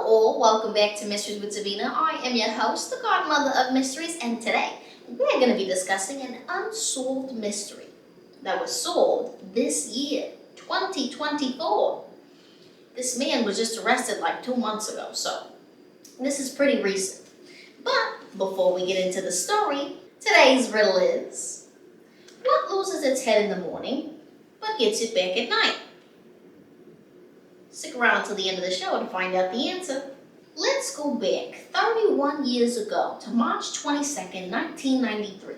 all, welcome back to Mysteries with Divina. I am your host, the Godmother of Mysteries, and today we're going to be discussing an unsolved mystery that was solved this year, 2024. This man was just arrested like 2 months ago, so this is pretty recent. But before we get into the story, today's riddle is, what loses its head in the morning but gets it back at night? Stick around till the end of the show to find out the answer. Let's go back 31 years ago to March 22nd, 1993.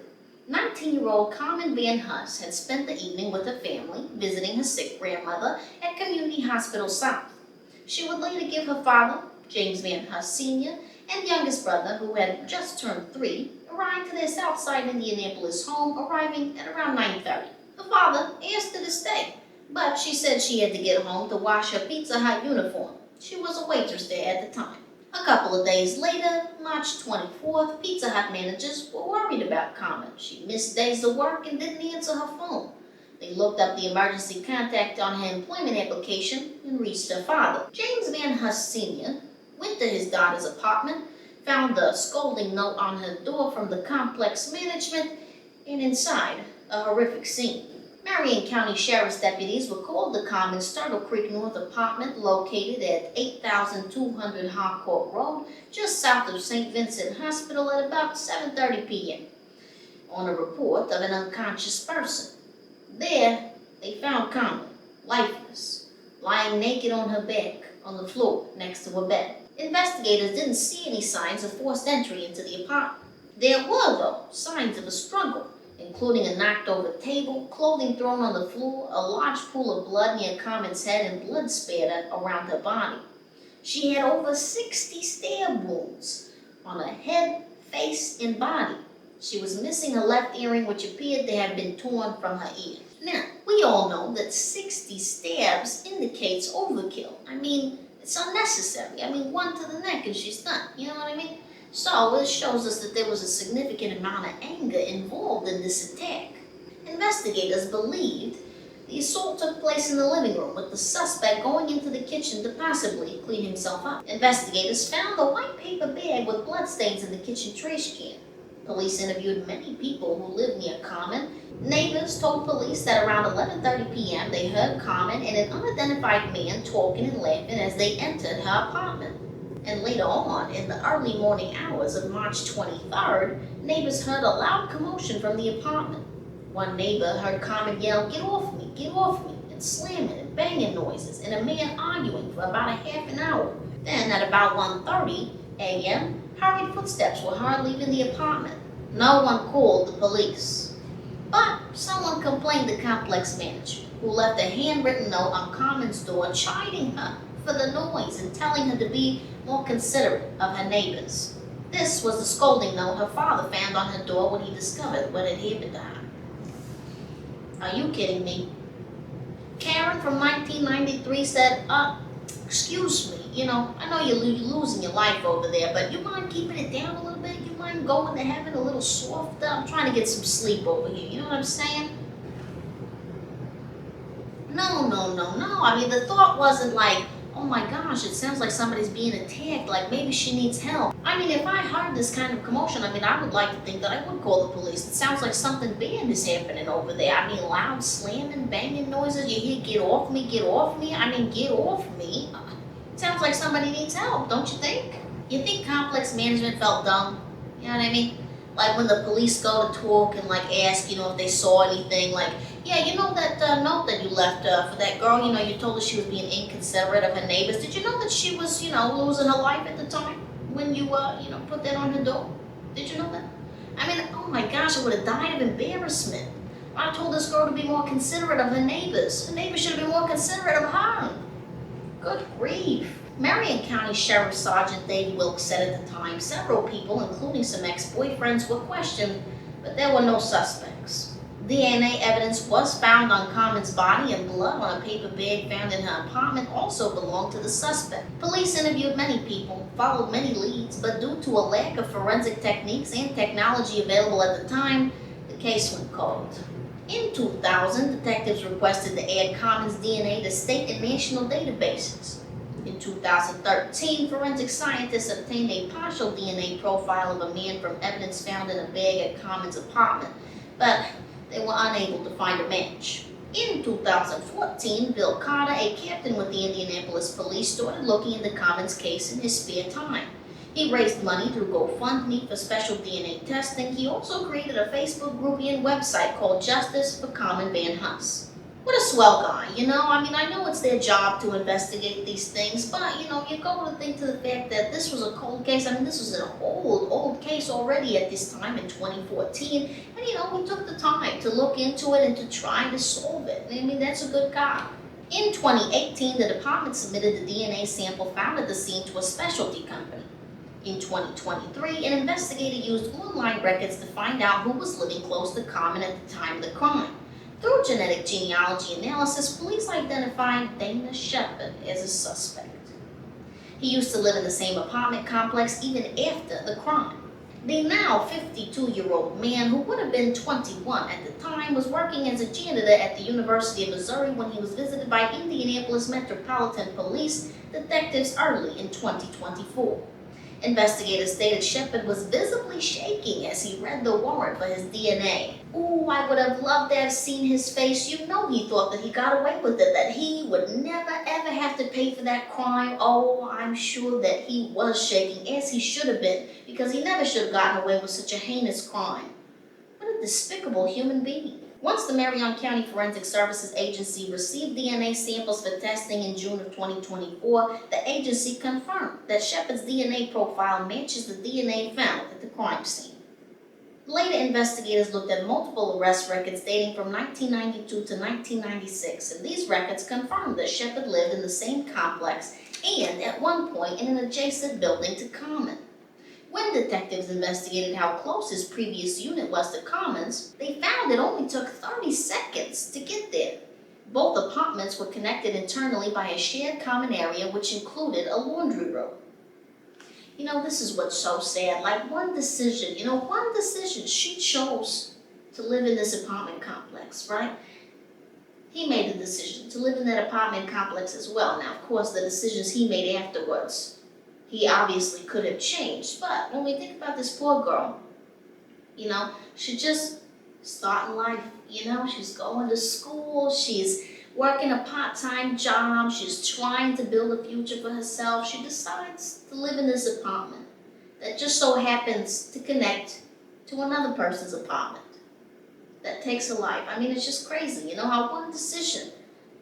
19-year-old Carmen Van Huss had spent the evening with her family visiting her sick grandmother at Community Hospital South. She would later give her father, James Van Huss Sr., and youngest brother, who had just turned 3, a ride to their Southside Indianapolis home, arriving at around 9:30. Her father asked her to stay, but she said she had to get home to wash her Pizza Hut uniform. She was a waitress there at the time. A couple of days later, March 24th, Pizza Hut managers were worried about Carmen. She missed days of work and didn't answer her phone. They looked up the emergency contact on her employment application and reached her father. James Van Huss Sr. went to his daughter's apartment, found a scolding note on her door from the complex management, and inside, a horrific scene. Marion County Sheriff's deputies were called to Carmen's Turtle Creek North apartment located at 8200 Harcourt Road, just south of St. Vincent Hospital at about 7:30 p.m. on a report of an unconscious person. There, they found Carmen, lifeless, lying naked on her back on the floor next to her bed. Investigators didn't see any signs of forced entry into the apartment. There were, though, signs of a struggle, including a knocked-over table, clothing thrown on the floor, a large pool of blood near Carmen's head, and blood spattered around her body. She had over 60 stab wounds on her head, face, and body. She was missing her left earring, which appeared to have been torn from her ear. Now, we all know that 60 stabs indicates overkill. I mean, it's unnecessary. I mean, one to the neck and she's done. You know what I mean? So this shows us that there was a significant amount of anger involved in this attack. Investigators believed the assault took place in the living room, with the suspect going into the kitchen to possibly clean himself up. Investigators found a white paper bag with bloodstains in the kitchen trash can. Police interviewed many people who lived near Carmen. Neighbors told police that around 11:30 p.m. they heard Carmen and an unidentified man talking and laughing as they entered her apartment. And later on, in the early morning hours of March 23rd, neighbors heard a loud commotion from the apartment. One neighbor heard Carmen yell, get off me," and slamming and banging noises, and a man arguing for about a half an hour. Then, at about 1:30 a.m., hurried footsteps were heard leaving the apartment. No one called the police. But someone complained to complex manager, who left a handwritten note on Carmen's door chiding her for the noise and telling her to be more considerate of her neighbors. This was the scolding note her father found on her door when he discovered what had happened to her. Are you kidding me? Karen from 1993 said, excuse me, I know you're losing your life over there, but you mind keeping it down a little bit? You mind going to heaven a little softer? I'm trying to get some sleep over here, you know what I'm saying? No. I mean, the thought wasn't like, oh my gosh, it sounds like somebody's being attacked, like maybe she needs help. I mean, if I heard this kind of commotion, I would like to think that I would call the police. It sounds like something bad is happening over there. I mean, loud slamming, banging noises. You hear, get off me. I mean, get off me. It sounds like somebody needs help, don't you think? You think complex management felt dumb? You know what I mean? Like when the police go to talk and ask, if they saw anything, yeah, that note that you left for that girl, you told her she was being inconsiderate of her neighbors. Did you know that she was, losing her life at the time when you, put that on her door? Did you know that? I mean, oh my gosh, I would have died of embarrassment. I told this girl to be more considerate of her neighbors. Her neighbors should have been more considerate of her. Good grief. Marion County Sheriff Sergeant Dave Wilkes said at the time several people, including some ex-boyfriends, were questioned, but there were no suspects. DNA evidence was found on Carmen's body, and blood on a paper bag found in her apartment also belonged to the suspect. Police interviewed many people, followed many leads, but due to a lack of forensic techniques and technology available at the time, the case went cold. In 2000, detectives requested to add Carmen's DNA to state and national databases. In 2013, forensic scientists obtained a partial DNA profile of a man from evidence found in a bag at Carmen's apartment, but they were unable to find a match. In 2014, Bill Carter, a captain with the Indianapolis police, started looking into Carmen's case in his spare time. He raised money through GoFundMe for special DNA testing. He also created a Facebook group and website called Justice for Carmen Van Huss. What a swell guy, you know? I mean, I know it's their job to investigate these things, but, you know, you go to think to the fact that this was a cold case. I mean, this was an old case already at this time in 2014. And, you know, he took the time to look into it and to try to solve it. I mean, that's a good guy. In 2018, the department submitted the DNA sample found at the scene to a specialty company. In 2023, an investigator used online records to find out who was living close to Carmen at the time of the crime. Through genetic genealogy analysis, police identified Dana Shepard as a suspect. He used to live in the same apartment complex even after the crime. The now 52-year-old man, who would have been 21 at the time, was working as a janitor at the University of Missouri when he was visited by Indianapolis Metropolitan Police detectives early in 2024. Investigators stated Shepard was visibly shaking as he read the warrant for his DNA. Ooh, I would have loved to have seen his face. You know he thought that he got away with it, that he would never ever have to pay for that crime. Oh, I'm sure that he was shaking, as he should have been, because he never should have gotten away with such a heinous crime. What a despicable human being. Once the Marion County Forensic Services Agency received DNA samples for testing in June of 2024, the agency confirmed that Shepard's DNA profile matches the DNA found at the crime scene. Later, investigators looked at multiple arrest records dating from 1992 to 1996, and these records confirmed that Shepard lived in the same complex and, at one point, in an adjacent building to Carmen. When detectives investigated how close his previous unit was to Carmen's, they found it only took 30 seconds to get there. Both apartments were connected internally by a shared common area which included a laundry room. You know, this is what's so sad. Like one decision, she chose to live in this apartment complex, right? He made the decision to live in that apartment complex as well. Now, of course, the decisions he made afterwards, he obviously could have changed. But when we think about this poor girl, you know, she just starting life, you know, she's going to school, she's working a part-time job, she's trying to build a future for herself. She decides to live in this apartment that just so happens to connect to another person's apartment that takes a life. I mean, it's just crazy, you know, how one decision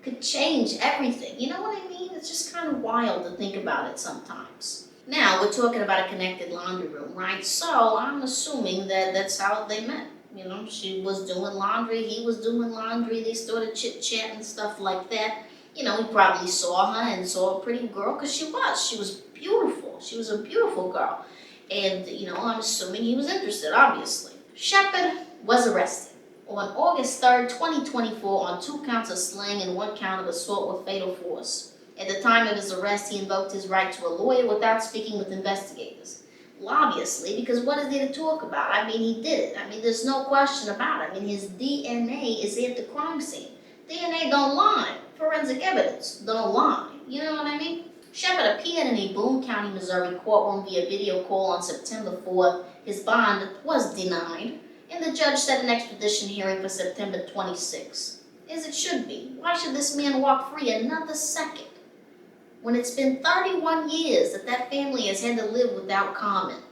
could change everything. You know what I mean? It's just kind of wild to think about it sometimes. Now, we're talking about a connected laundry room, right? So I'm assuming that that's how they met. You know, she was doing laundry, he was doing laundry, they started chit-chat and stuff like that. You know, he probably saw her and saw a pretty girl, because she was beautiful. She was a beautiful girl. And, you know, I'm assuming he was interested, obviously. Shepard was arrested on August 3rd, 2024 on 2 counts of slaying and 1 count of assault with fatal force. At the time of his arrest, he invoked his right to a lawyer without speaking with investigators. Well, obviously, because what is there to talk about? I mean, he did it. I mean, there's no question about it. I mean, his DNA is at the crime scene. DNA don't lie. Forensic evidence don't lie. You know what I mean? Shepard appeared in a Boone County, Missouri courtroom via video call on September 4th. His bond was denied, and the judge set an extradition hearing for September 26th. As it should be. Why should this man walk free another second when it's been 31 years that family has had to live without Carmen?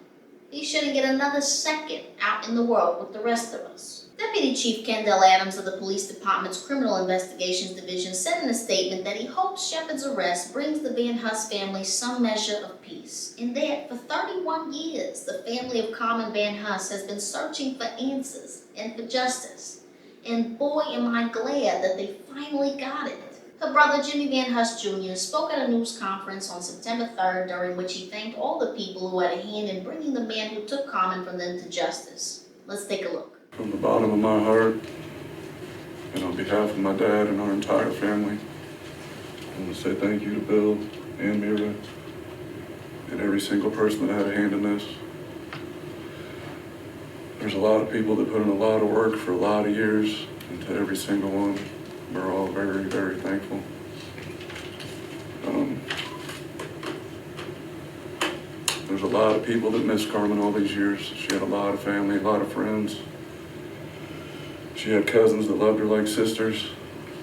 He shouldn't get another second out in the world with the rest of us. Deputy Chief Kendall Adams of the Police Department's Criminal Investigations Division said in a statement that he hopes Shepard's arrest brings the Van Huss family some measure of peace, and that for 31 years the family of Carmen Van Huss has been searching for answers and for justice. And boy, am I glad that they finally got it. Her brother, Jimmy Van Huss Jr., spoke at a news conference on September 3rd, during which he thanked all the people who had a hand in bringing the man who took Carmen from them to justice. Let's take a look. From the bottom of my heart, and on behalf of my dad and our entire family, I want to say thank you to Bill and Mira and every single person that had a hand in this. There's a lot of people that put in a lot of work for a lot of years, and to every single one, we're all very, very thankful. There's a lot of people that miss Carmen all these years. She had a lot of family, a lot of friends. She had cousins that loved her like sisters.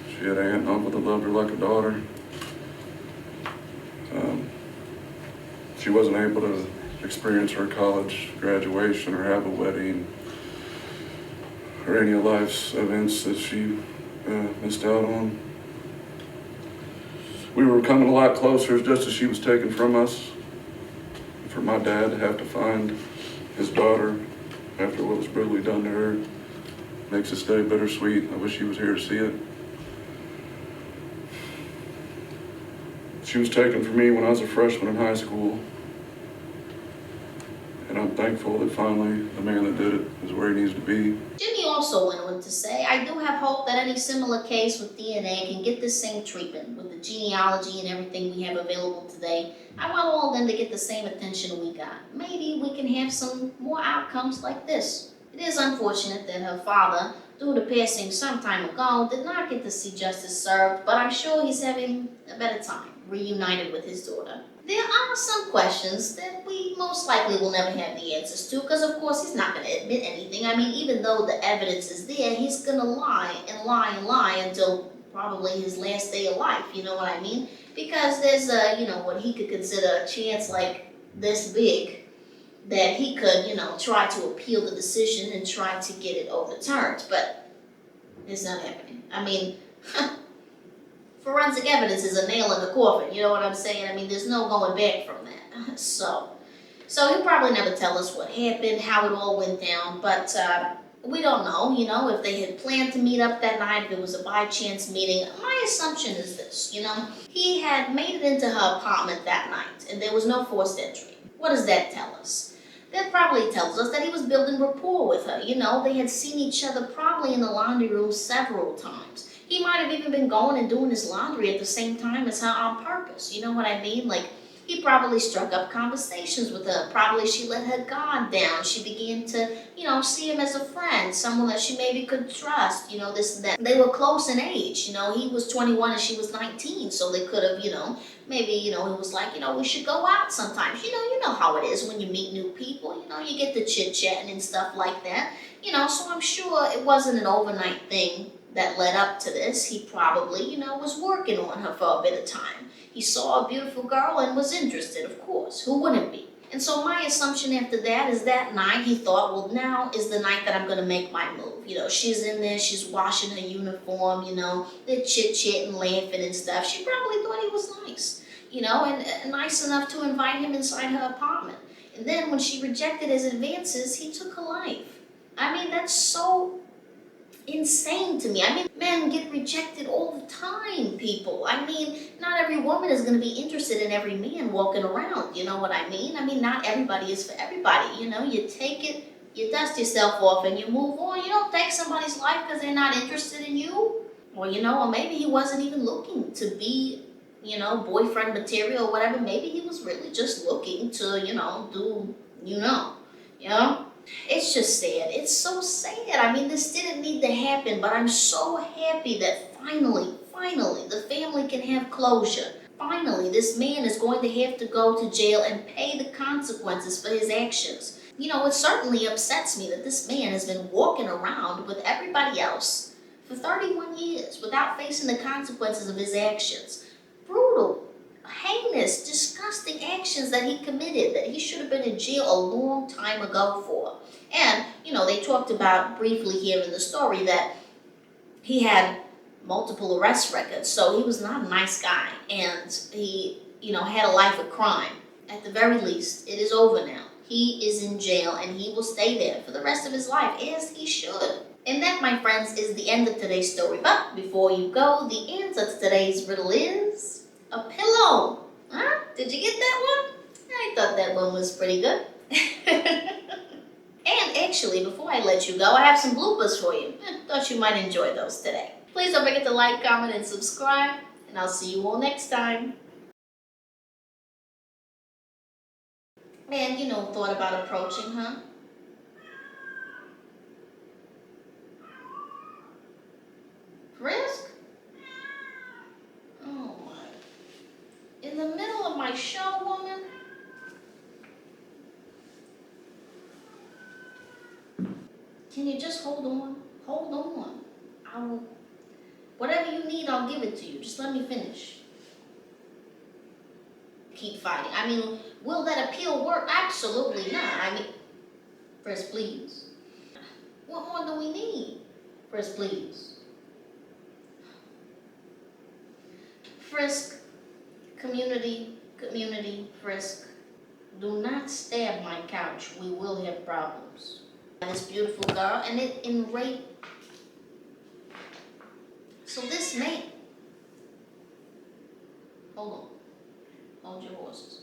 She had an aunt and uncle that loved her like a daughter. She wasn't able to experience her college graduation or have a wedding or any of life's events that she missed out on. We were coming a lot closer just as she was taken from us. For my dad to have to find his daughter after what was brutally done to her makes this day bittersweet. I wish he was here to see it. She was taken from me when I was a freshman in high school. And I'm thankful that finally the man that did it is where he needs to be. Jimmy also went on to say, I do have hope that any similar case with DNA can get the same treatment with the genealogy and everything we have available today. I want all of them to get the same attention we got. Maybe we can have some more outcomes like this. It is unfortunate that her father, due to passing some time ago, did not get to see justice served, but I'm sure he's having a better time, reunited with his daughter. There are some questions that we most likely will never have the answers to, because of course he's not going to admit anything. I mean, even though the evidence is there, he's going to lie and lie and lie until probably his last day of life, you know what I mean? Because there's what he could consider a chance like this big that he could, try to appeal the decision and try to get it overturned, but it's not happening. I mean, forensic evidence is a nail in the coffin, you know what I'm saying? I mean, there's no going back from that. So he'll probably never tell us what happened, how it all went down, but we don't know, if they had planned to meet up that night, if it was a by-chance meeting. My assumption is this, he had made it into her apartment that night, and there was no forced entry. What does that tell us? That probably tells us that he was building rapport with her. They had seen each other probably in the laundry room several times. He might have even been going and doing his laundry at the same time as her on purpose. You know what I mean? Like, he probably struck up conversations with her. Probably she let her guard down. She began to, see him as a friend, someone that she maybe could trust, this and that. They were close in age. He was 21 and she was 19, so they could have, maybe, it was like, we should go out sometimes. You know how it is when you meet new people. You get to chit-chatting and stuff like that. So I'm sure it wasn't an overnight thing that led up to this. He probably, was working on her for a bit of time. He saw a beautiful girl and was interested, of course. Who wouldn't be? And so my assumption after that is that night he thought, well, now is the night that I'm going to make my move. She's in there, she's washing her uniform, they're chit-chatting, laughing and stuff. She probably thought he was nice, and nice enough to invite him inside her apartment. And then when she rejected his advances, he took her life. I mean, that's so insane to me. I mean, men get rejected all the time, people. I mean, not every woman is going to be interested in every man walking around, you know what I mean? I mean, not everybody is for everybody, you take it, you dust yourself off and you move on. You don't take somebody's life because they're not interested in you. Or, or maybe he wasn't even looking to be, boyfriend material or whatever. Maybe he was really just looking to, do, It's just sad. It's so sad. I mean, this didn't need to happen, but I'm so happy that finally, the family can have closure. Finally, this man is going to have to go to jail and pay the consequences for his actions. It certainly upsets me that this man has been walking around with everybody else for 31 years without facing the consequences of his actions. Brutal, heinous, disgusting actions that he committed that he should have been in jail a long time ago for. And, they talked about briefly here in the story that he had multiple arrest records, so he was not a nice guy, and he, had a life of crime. At the very least, it is over now. He is in jail, and he will stay there for the rest of his life, as he should. And that, my friends, is the end of today's story. But before you go, the answer to today's riddle is a pillow. Huh? Did you get that one? I thought that one was pretty good. And actually, before I let you go, I have some bloopers for you. Thought you might enjoy those today. Please don't forget to like, comment, and subscribe, and I'll see you all next time. Man, thought about approaching her. Risk? Oh my. In the middle of my show, woman? Can you just hold on? Hold on. I will, whatever you need, I'll give it to you. Just let me finish. Keep fighting. I mean, will that appeal work? Absolutely not. I mean, Frisk, please. What more do we need? Frisk, please. Frisk, community, Frisk. Do not stab my couch. We will have problems. This beautiful girl, and it enraged. So this man, hold on, hold your horses.